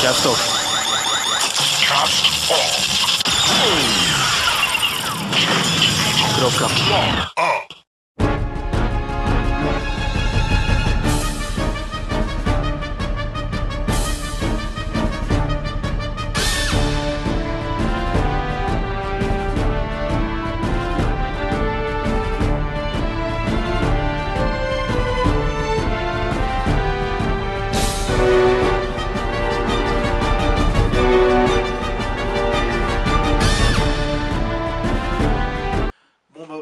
Cast off. Kropka.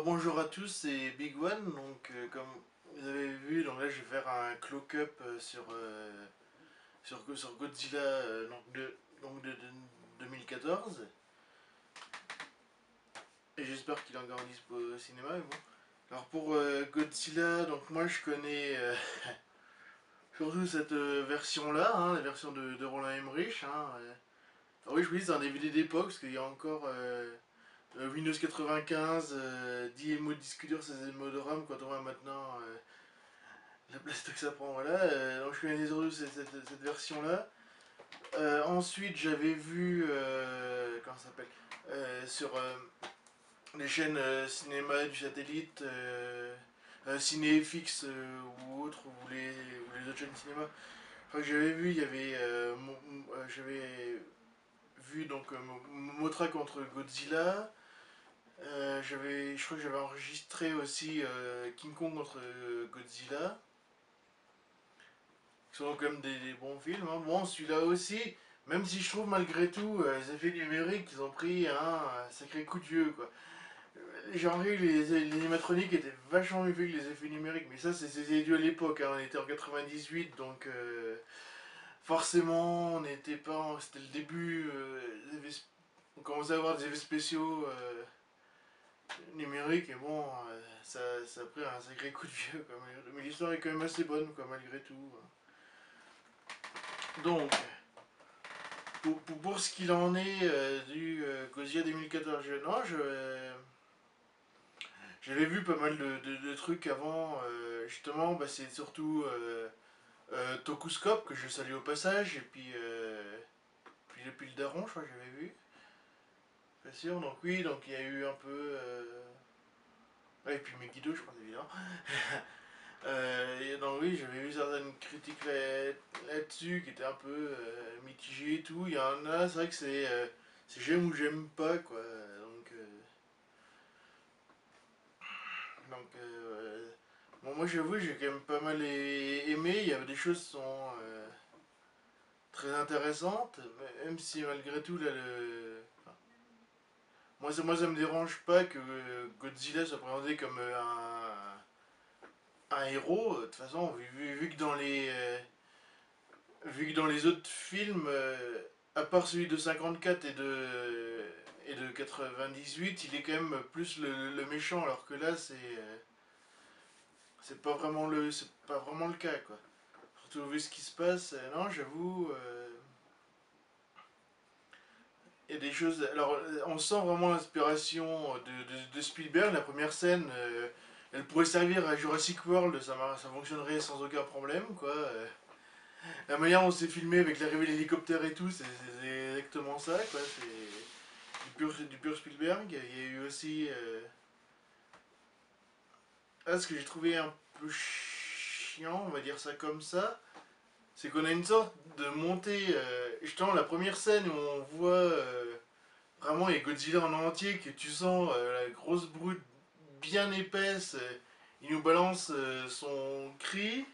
Bonjour à tous, c'est Big One. Donc comme vous avez vu, donc là je vais faire un cloak up sur Godzilla de 2014. Et j'espère qu'il est encore dispo au cinéma. Mais bon. Alors pour Godzilla, donc moi je connais surtout cette version là, hein, la version de Roland Emmerich. Ah oui, je me dis c'est un DVD d'époque parce qu'il y a encore Windows 95, 10 mots de disque dur, 16 mots de RAM, quand on voit maintenant la place que ça prend, voilà. Donc je connais des ordres cette version-là. Ensuite, j'avais vu, comment ça s'appelle, sur les chaînes cinéma du satellite, CinéFX ou autres, ou les autres chaînes cinéma. Enfin, j'avais vu, il y avait, j'avais vu donc Mothra contre Godzilla. Je crois que j'avais enregistré aussi King Kong contre Godzilla. Qui sont quand même des bons films. Hein. Bon, celui-là aussi, même si je trouve malgré tout les effets numériques, ils ont pris un sacré coup de vieux, quoi. J'ai envie que les animatroniques étaient vachement mieux faits que les effets numériques, mais ça c'est dû à l'époque, hein. On était en 98, donc forcément on n'était pas. C'était le début, on commençait à avoir des effets spéciaux numériques, et bon, ça a pris un sacré coup de vieux, quoi. Mais l'histoire est quand même assez bonne, quoi, malgré tout. Donc, pour ce qu'il en est du Godzilla 2014, non, j'avais vu pas mal de trucs avant. Justement, bah, c'est surtout Tokuscope que je salue au passage, et puis depuis le Daron, je crois que j'avais vu. Pas sûr, donc oui, donc il y a eu un peu. Ouais, et puis Megiddo, je pense évidemment. Et donc oui, j'avais vu certaines critiques là-dessus qui étaient un peu mitigées et tout. Il y en a, c'est vrai que c'est j'aime ou j'aime pas, quoi. Bon, moi j'avoue, j'ai quand même pas mal aimé. Il y avait des choses qui sont très intéressantes, même si malgré tout, là, moi ça me dérange pas que Godzilla soit présenté comme un héros. De toute façon, vu que vu que dans les autres films, à part celui de 54 et de 98, il est quand même plus le méchant, alors que là, c'est pas vraiment le cas, quoi. Surtout vu ce qui se passe, non, j'avoue, il y a des choses. Alors, on sent vraiment l'inspiration de Spielberg. La première scène, elle pourrait servir à Jurassic World, ça fonctionnerait sans aucun problème, quoi. La manière dont c'est filmé avec l'arrivée de l'hélicoptère et tout, c'est exactement ça, quoi. C'est du pur Spielberg. Il y a eu aussi. Ce que j'ai trouvé un peu chiant, on va dire ça comme ça, c'est qu'on a une sorte de montée. Justement, la première scène où on voit vraiment les Godzilla en entier, que tu sens la grosse brute bien épaisse, il nous balance son cri.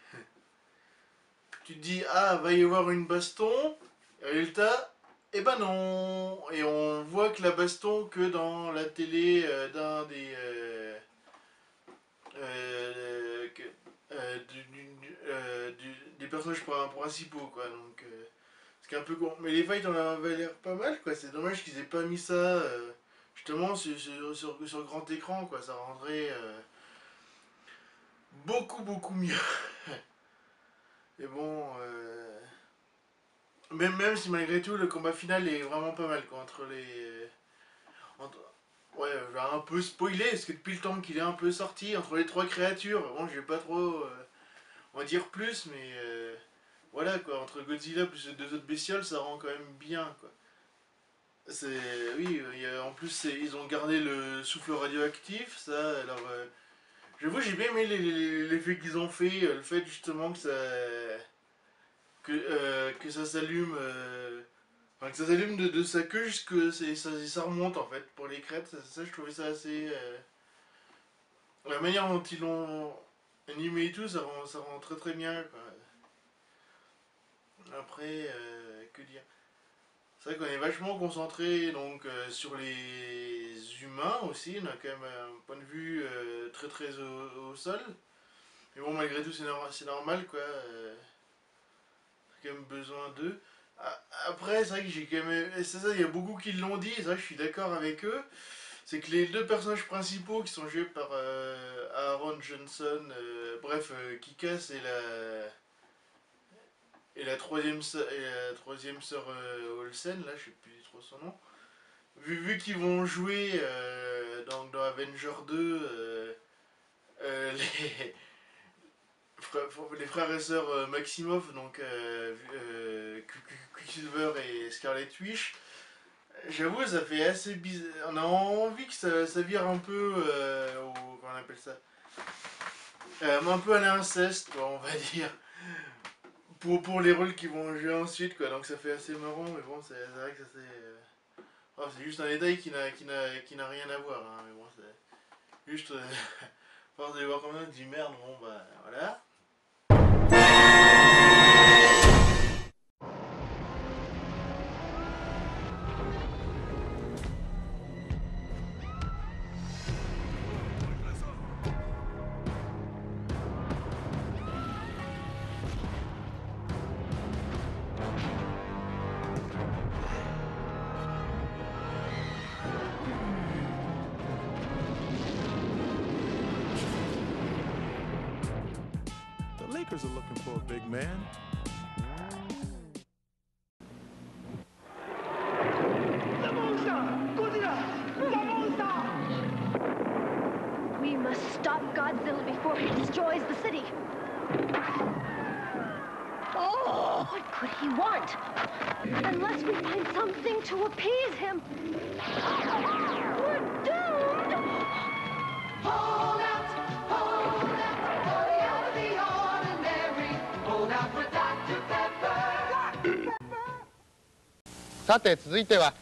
Tu te dis, ah, va y avoir une baston. Et résultat, eh ben non. Et on voit que la baston que dans la télé d'un euh, que- des personnages principaux, quoi. Donc, ce qui est un peu con. Mais les fights on avait l'air pas mal, quoi. C'est dommage qu'ils aient pas mis ça justement sur grand écran, quoi. Ça rendrait beaucoup mieux. Et bon, même si malgré tout le combat final est vraiment pas mal, quoi, entre les. Entre, ouais, je vais un peu spoiler, parce que depuis le temps qu'il est un peu sorti, entre les trois créatures, bon, je vais pas trop on va dire plus, mais voilà quoi, entre Godzilla plus les deux autres bestioles, ça rend quand même bien quoi. C'est, oui, en plus ils ont gardé le souffle radioactif, ça, alors j'avoue j'ai bien aimé l'effet qu'ils ont fait, le fait justement que ça s'allume, enfin, que ça s'allume de sa queue jusque ça remonte en fait pour les crêtes, ça je trouvais ça assez, la manière dont ils l'ont animé et tout, ça rend très très bien quoi. Après, que dire? C'est vrai qu'on est vachement concentré donc sur les humains aussi, on a quand même un point de vue très très au sol. Mais bon, malgré tout, c'est normal quoi. J'ai quand même besoin d'eux. Après, c'est vrai que j'ai quand même. C'est ça, il y a beaucoup qui l'ont dit, c'est vrai que je suis d'accord avec eux. C'est que les deux personnages principaux qui sont joués par Aaron Johnson, bref, Kick-Ass et la troisième sœur Olsen, là, je sais plus trop son nom. Vu qu'ils vont jouer dans Avenger 2 les, les frères et sœurs Maximoff, donc Quicksilver et Scarlet Witch, j'avoue, ça fait assez bizarre. On a envie que ça vire un peu comment on appelle ça, un peu à l'inceste, quoi, on va dire. Pour les rôles qu'ils vont jouer ensuite, quoi. Donc ça fait assez marrant, mais bon, c'est vrai que ça c'est. Oh, c'est juste un détail qui n'a rien à voir, hein, mais bon, c'est juste. Force de les voir comme ça, on dit merde, bon bah voilà. The Lakers are looking for a big man. The monster! Godzilla! The monster! We must stop Godzilla before he destroys the city. Oh! What could he want? Unless we find something to appease him, we're doomed! Hold out! Hold out! Boy out of the ordinary! Hold out for Dr. Pepper! さて続いては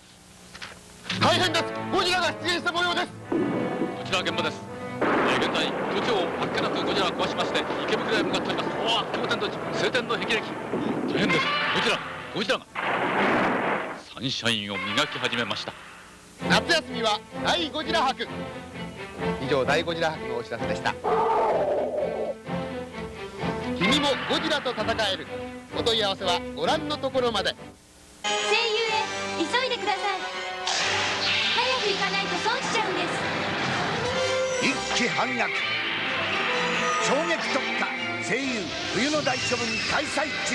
大変です。ゴジラが出現した模様です。こちら現場です。現在空調をあっけなくゴジラが壊しまして池袋へ向かっております。おわ、当店と晴天の霹靂。大変です。ゴジラがサンシャインを磨き始めました。夏休みは大ゴジラ博。以上大ゴジラ博のお知らせでした。君もゴジラと戦える。お問い合わせはご覧のところまで。声優へ急いでください。早く行かないと損しちゃうんです。一気反逆衝撃特化声優冬の大処分開催中。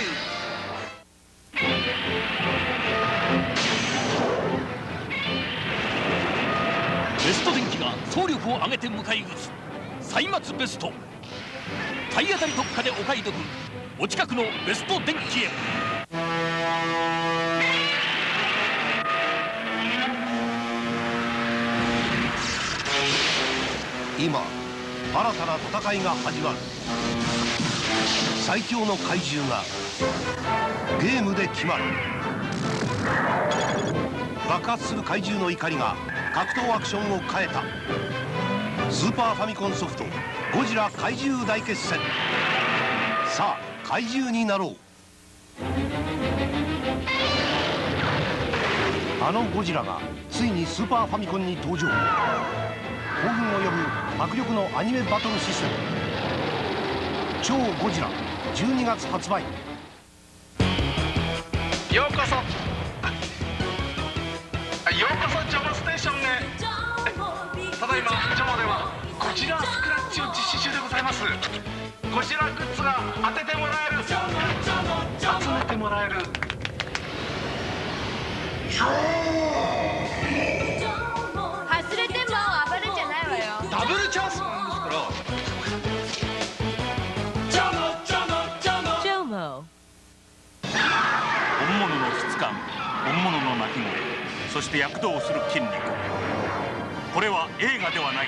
ベスト電機が総力を挙げて迎え撃つ歳末ベスト。体当たり特価でお買い得。お近くのベスト電機へ。今新たな戦いが始まる。最強の怪獣がゲームで決まる。爆発する怪獣の怒りが格闘アクションを変えた。スーパーファミコンソフトゴジラ怪獣大決戦。さあ怪獣になろう。あのゴジラがついにスーパーファミコンに登場。興奮を呼ぶ迫力のアニメバトルシステム超ゴジラ12月発売。ようこそジョモステーションへ。ただいまジョモではゴジラスクラッチを実施中でございます。ゴジラグッズが当ててもらえる、集めてもらえる。外れても暴れじゃないわよ。ダブルチャンスなんですから。JOMO 質感、本物の鳴き声、そして躍動する筋肉。これは映画ではない、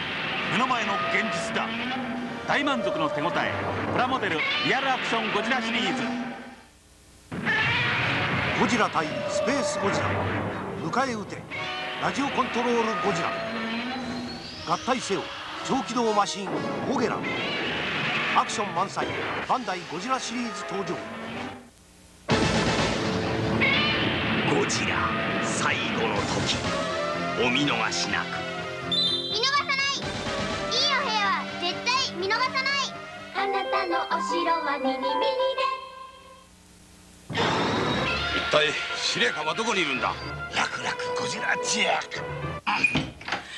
目の前の現実だ。大満足の手応え、プラモデルリアルアクションゴジラシリーズ。ゴジラ対スペースゴジラ、迎え撃てラジオコントロールゴジラ、合体せよ超機動マシンゴゲラ。アクション満載バンダイゴジラシリーズ登場。ゴジラ最後の時、お見逃しなく。見逃さない。いいお部屋は絶対見逃さない。あなたのお城はミニミニで。一体司令官はどこにいるんだ。楽々ゴジラチェア。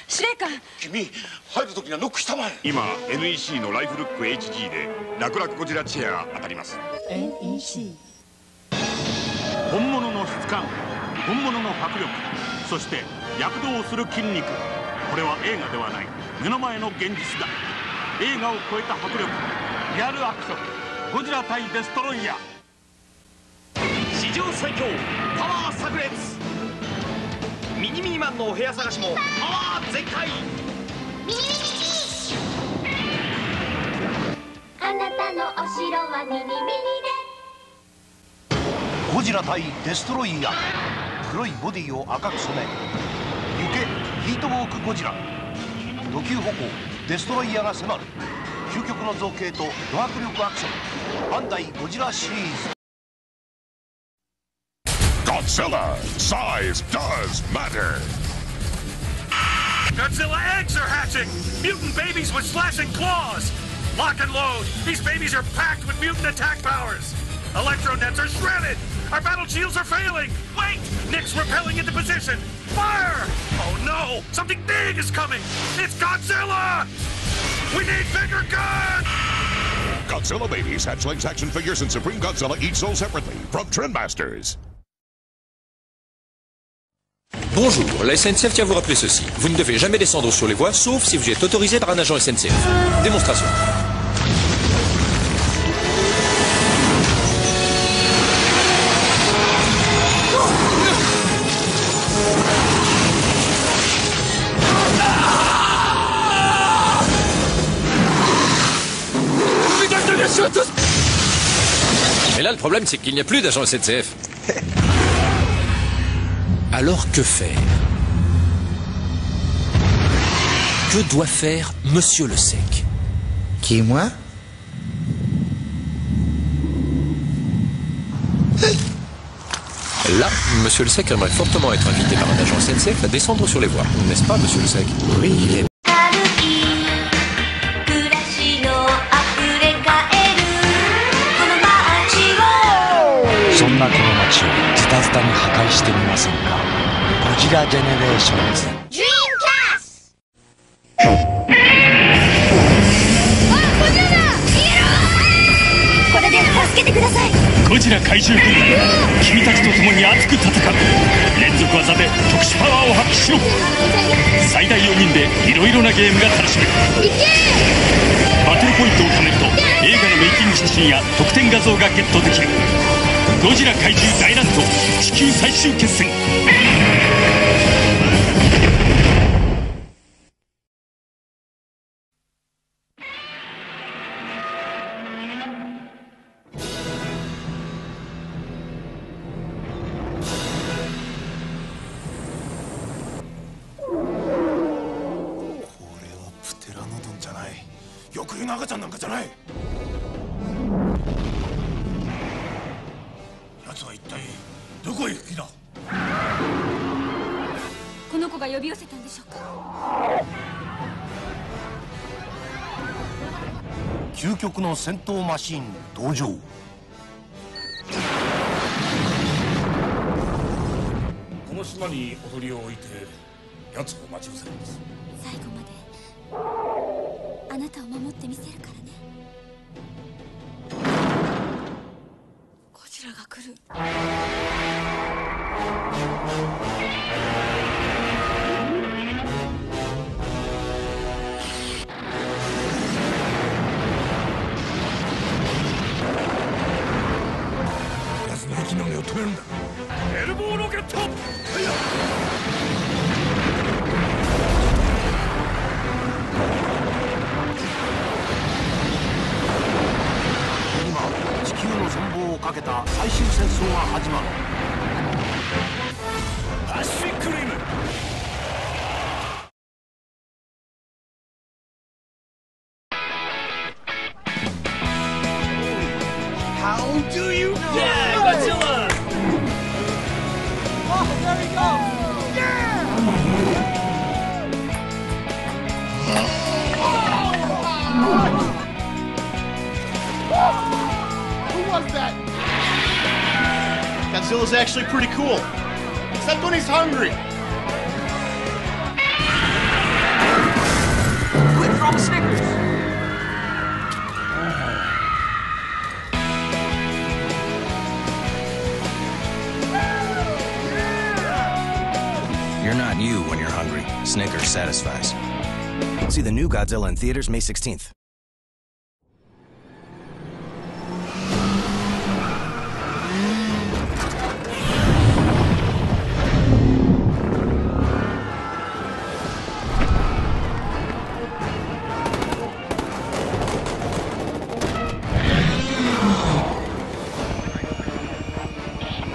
司令官、君入る時にはノックしたまえ。今 NEC のライフルック HG で楽々ゴジラチェア当たります。 NEC。 本物の質感、本物の迫力、そして躍動する筋肉。これは映画ではない、目の前の現実だ。映画を超えた迫力、リアルアクション、ゴジラ対デストロイヤー。史上最強パワー炸裂。ミニミニマンのお部屋探しもパワー全開。ミニミニあなたのお城はミニミニで。ゴジラ対デストロイヤー。黒いボディを赤く染め、行けヒートウォークゴジラ。土球歩行デストロイヤーが迫る。究極の造形とド迫力アクション、バンダイゴジラシリーズ。Godzilla, size does matter. Godzilla eggs are hatching! Mutant babies with slashing claws! Lock and load! These babies are packed with mutant attack powers! Electro nets are shredded! Our battle shields are failing! Wait! Nick's repelling into position! Fire! Oh no! Something big is coming! It's Godzilla! We need bigger guns! Godzilla babies, hatchlings, action figures, and Supreme Godzilla each sold separately from Trendmasters. Bonjour, la SNCF tient à vous rappeler ceci. Vous ne devez jamais descendre sur les voies, sauf si vous êtes autorisé par un agent SNCF. Démonstration. Et là, le problème, c'est qu'il n'y a plus d'agent SNCF. Alors que faire? Que doit faire Monsieur Le Sec? Qui, moi? Là, Monsieur Le Sec aimerait fortement être invité par un agent SNCF à descendre sur les voies. N'est-ce pas, Monsieur Le Sec? Oui, il est... そんなこの街をズタズタに破壊してみませんか。ゴジラジェネレーションズ。ドリームキャスト。あ、ゴジラだ。逃げろ。これで助けてください。ゴジラ怪獣軍団、君たちと共に熱く戦う。連続技で特殊パワーを発揮しろ。最大4人でいろいろなゲームが楽しめる。バトルポイントを貯めると映画のメイキング写真や特典画像がゲットできる。ゴジラ怪獣大乱闘地球最終決戦。プテラノドンじゃない。翼竜の赤ちゃんなんかじゃない。奴は一体どこへ行く気だ。この子が呼び寄せたんでしょうか。究極の戦闘マシン登場。この島に踊りを置いて奴を待ち伏せるんです。最後まであなたを守ってみせるからね。ゴジラが来る。奴の息の根を止めるんだ。エルボーロケット。今地球の存亡をかけた最終戦争が始まる。パシフィックリム。How do you know? Yeah, Godzilla! Oh, there he goes! Yeah! Who was that? Godzilla's actually pretty cool. Except when he's hungry. Quit throwing Snickers! You're not you when you're hungry. Snickers satisfies. See the new Godzilla in theaters May 16th.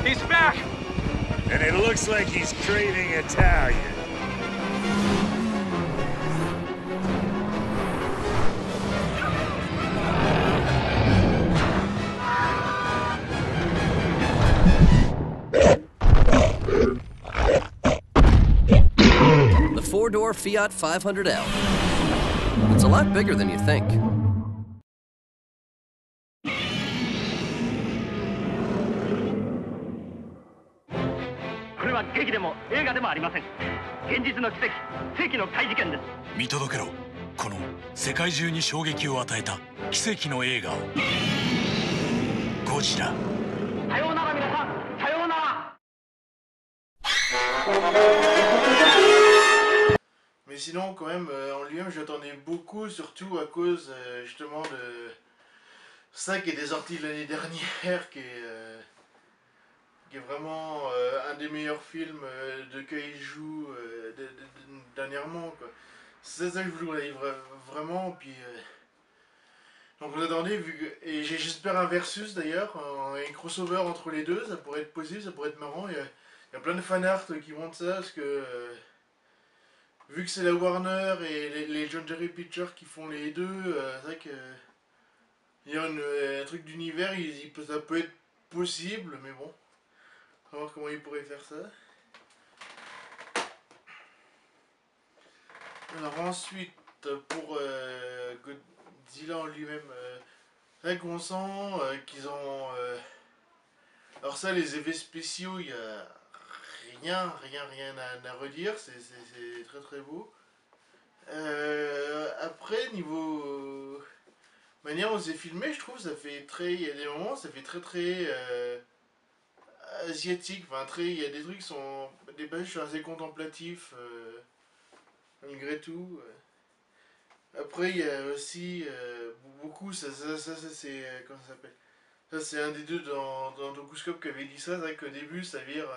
He's back! And it looks like he's craving Italian. The four-door Fiat 500L. It's a lot bigger than you think. これは劇でも映画でもありません。現実の奇跡、世紀の大事件です。見届けろ。この世界中に衝撃を与えた奇跡の映画を。ゴジラ。さようなら皆さん、さようなら。Mais sinon, quand même, en lui-même, j'attendais beaucoup, surtout à cause justement de ça qui est sorti l'année dernière, qui est vraiment un des meilleurs films de kaiju dernièrement, quoi. C'est ça que je voulais vraiment, puis donc on attendait, et j'espère un versus d'ailleurs, un crossover entre les deux, ça pourrait être possible, ça pourrait être marrant. Il y a plein de fanarts qui montrent ça, parce que vu que c'est la Warner et les John Jerry Pictures qui font les deux, c'est vrai que il y a un truc d'univers, ça peut être possible, mais bon, on va voir comment ils pourraient faire ça. Alors ensuite, pour Godzilla en lui-même, c'est vrai qu'on sent qu'ils ont... alors ça, les effets spéciaux, il y a rien à redire, c'est très très beau. Après, niveau manière dont c'est filmé, je trouve ça fait très... Il y a des moments, ça fait très asiatique, enfin il y a des trucs qui sont... Des passages sont assez contemplatifs, malgré tout. Après, il y a aussi beaucoup, ça c'est... comment ça s'appelle? Ça c'est un des deux dans Tokuscope qui avait dit ça, c'est vrai qu'au début ça vire...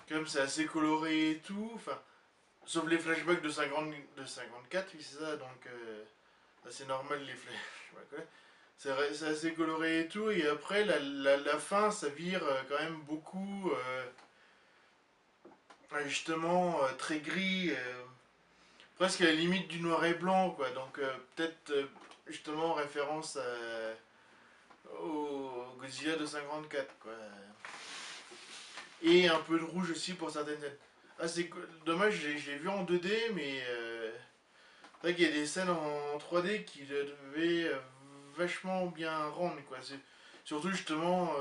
comme c'est assez coloré et tout, enfin... Sauf les flashbacks de 54, oui c'est ça, donc... c'est normal les flashbacks, c'est assez coloré et tout, et après la fin ça vire quand même beaucoup... justement très gris, presque à la limite du noir et blanc, quoi. Donc peut-être justement en référence au Godzilla de 54, quoi. Et un peu de rouge aussi pour certaines scènes. Ah, c'est dommage, j'ai vu en 2D, mais c'est vrai qu'il y a des scènes en 3D qui devaient vachement bien rendre, quoi. Surtout justement,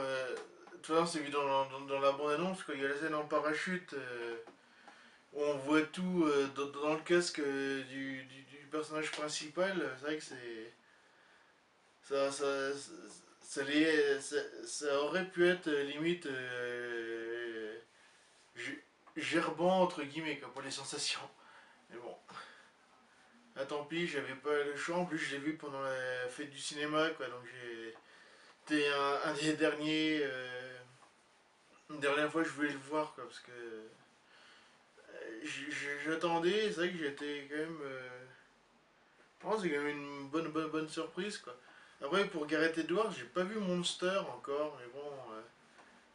tout à l'heure c'est vu dans la bande-annonce, quand il y a la scène en parachute, où on voit tout dans le casque du personnage principal. C'est vrai que ça aurait pu être limite gerbant entre guillemets, quoi, pour les sensations. Mais bon, ah, tant pis, j'avais pas le choix. En plus, je l'ai vu pendant la fête du cinéma, quoi. Donc c'était un des derniers Une dernière fois je voulais le voir quoi, parce que j'attendais, c'est vrai que j'étais quand même... Je pense que c'est quand même une bonne surprise quoi. Après pour Gareth Edwards, j'ai pas vu Monster encore, mais bon... de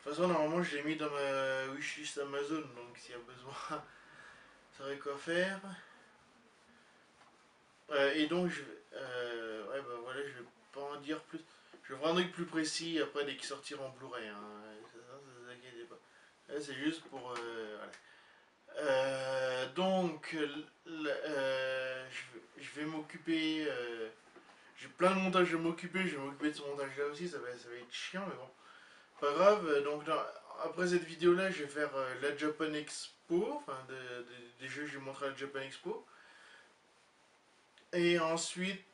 toute façon normalement je l'ai mis dans ma wishlist Amazon, donc s'il y a besoin, ça saurait quoi faire. Et donc je ouais bah voilà, je vais pas en dire plus. Je vais faire un truc plus précis après dès qu'il sortira en Blu-ray, hein. Ça vous inquiétez pas. C'est juste pour voilà. Donc je vais m'occuper, j'ai plein de montages à m'occuper, je vais m'occuper de ce montage là aussi, ça va être chiant mais bon, pas grave. Donc après cette vidéo là je vais faire la Japan Expo, enfin des jeux que j'ai montré à la Japan Expo. Et ensuite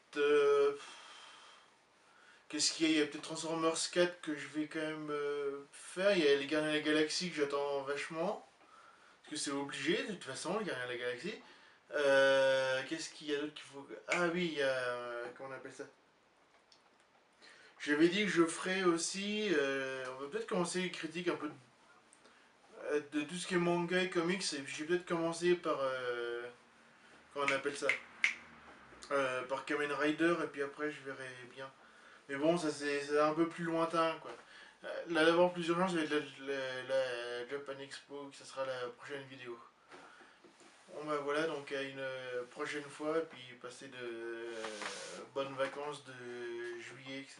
qu'est-ce qu'il y a? Il y a peut-être Transformers 4 que je vais quand même faire, il y a les Gardiens de la Galaxie que j'attends vachement. Parce que c'est obligé de toute façon, les Gardiens de la Galaxie. Qu'est-ce qu'il y a d'autre qu'il faut... Ah oui, il y a... comment on appelle ça? J'avais dit que je ferais aussi... on va peut-être commencer les critiques un peu de tout ce qui est manga et comics. Et puis je vais peut-être commencer par... comment on appelle ça? Par Kamen Rider, et puis après je verrai bien. Mais bon, ça c'est un peu plus lointain quoi. Là d'abord plus urgent, ça va être la Japan Expo, ça sera la prochaine vidéo. Bon bah voilà, donc à une prochaine fois, et puis passez de bonnes vacances de juillet, etc.